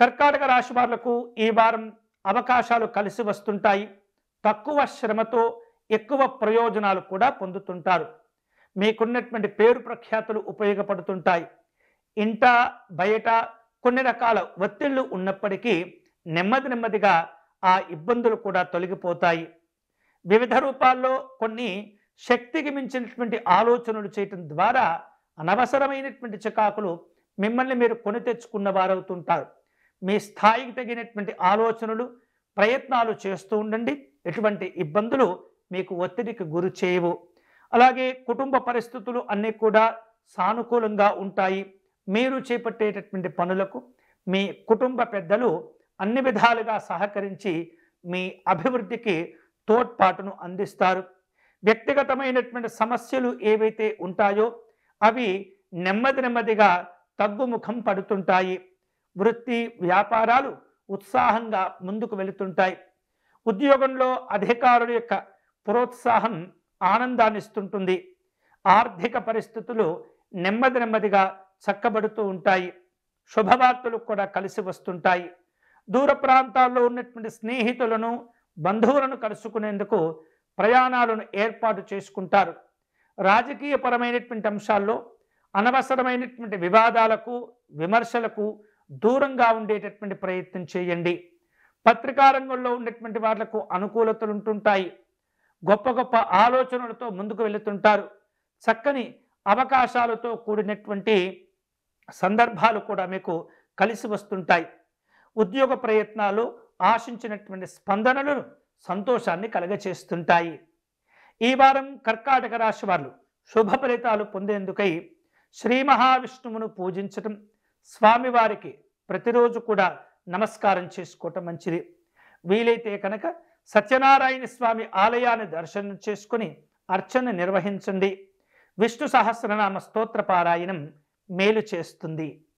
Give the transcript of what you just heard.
కర్కాటక రాశి వాళ్లకు ఈ వారం అవకాశాలు కలిసి వస్తుంటాయి. తక్కువ శ్రమతో ఎక్కువ ప్రయోజనాలు కూడా పొందుతుంటారు. మీకున్నటువంటి పేరు ప్రఖ్యాతులు ఉపయోగపడుతుంటాయి. ఇంట బయట కొన్ని రకాల ఒత్తిళ్లు ఉన్నప్పటికీ నెమ్మదిగా ఆ ఇబ్బందులు కూడా తొలగిపోతాయి. వివిధ రూపాల్లో కొన్ని శక్తికి మించినటువంటి ఆలోచనలు చేయటం ద్వారా అనవసరమైనటువంటి చికాకులు మిమ్మల్ని మీరు కొని తెచ్చుకున్న వారవుతుంటారు. మీ స్థాయికి తగినటువంటి ఆలోచనలు ప్రయత్నాలు చేస్తూ ఉండండి. ఎటువంటి ఇబ్బందులు మీకు ఒత్తిడికి గురి చేయవు. అలాగే కుటుంబ పరిస్థితులు అన్నీ కూడా సానుకూలంగా ఉంటాయి. మీరు చేపట్టేటటువంటి పనులకు మీ కుటుంబ పెద్దలు అన్ని విధాలుగా సహకరించి మీ అభివృద్ధికి తోడ్పాటును అందిస్తారు. వ్యక్తిగతమైనటువంటి సమస్యలు ఏవైతే ఉంటాయో అవి నెమ్మదిగా తగ్గుముఖం పడుతుంటాయి. వృత్తి వ్యాపారాలు ఉత్సాహంగా ముందుకు వెళుతుంటాయి. ఉద్యోగంలో అధికారుల యొక్క ప్రోత్సాహం ఆనందాన్ని ఇస్తుంటుంది. ఆర్థిక పరిస్థితులు నెమ్మదిగా చక్కబడుతూ ఉంటాయి. శుభవార్తలు కూడా కలిసి వస్తుంటాయి. దూర ప్రాంతాల్లో ఉన్నటువంటి స్నేహితులను బంధువులను కలుసుకునేందుకు ప్రయాణాలను ఏర్పాటు చేసుకుంటారు. రాజకీయపరమైనటువంటి అంశాల్లో అనవసరమైనటువంటి వివాదాలకు విమర్శలకు దూరంగా ఉండేటటువంటి ప్రయత్నం చేయండి. పత్రికా రంగంలో ఉన్నటువంటి వాళ్లకు అనుకూలతలు ఉంటుంటాయి. గొప్ప ఆలోచనలతో ముందుకు వెళుతుంటారు. చక్కని అవకాశాలతో కూడినటువంటి సందర్భాలు కూడా మీకు కలిసి వస్తుంటాయి. ఉద్యోగ ప్రయత్నాలు ఆశించినటువంటి స్పందనలను సంతోషాన్ని కలగచేస్తుంటాయి. ఈ వారం కర్కాటక రాశి వారు శుభ ఫలితాలు పొందేందుకై శ్రీ మహావిష్ణువును పూజించటం, స్వామివారికి ప్రతిరోజు కూడా నమస్కారం చేసుకోవటం మంచిది. వీలైతే కనుక సత్యనారాయణ స్వామి ఆలయాన్ని దర్శనం చేసుకుని అర్చన నిర్వహించండి. విష్ణు సహస్రనామ స్తోత్ర పారాయణం మేలు చేస్తుంది.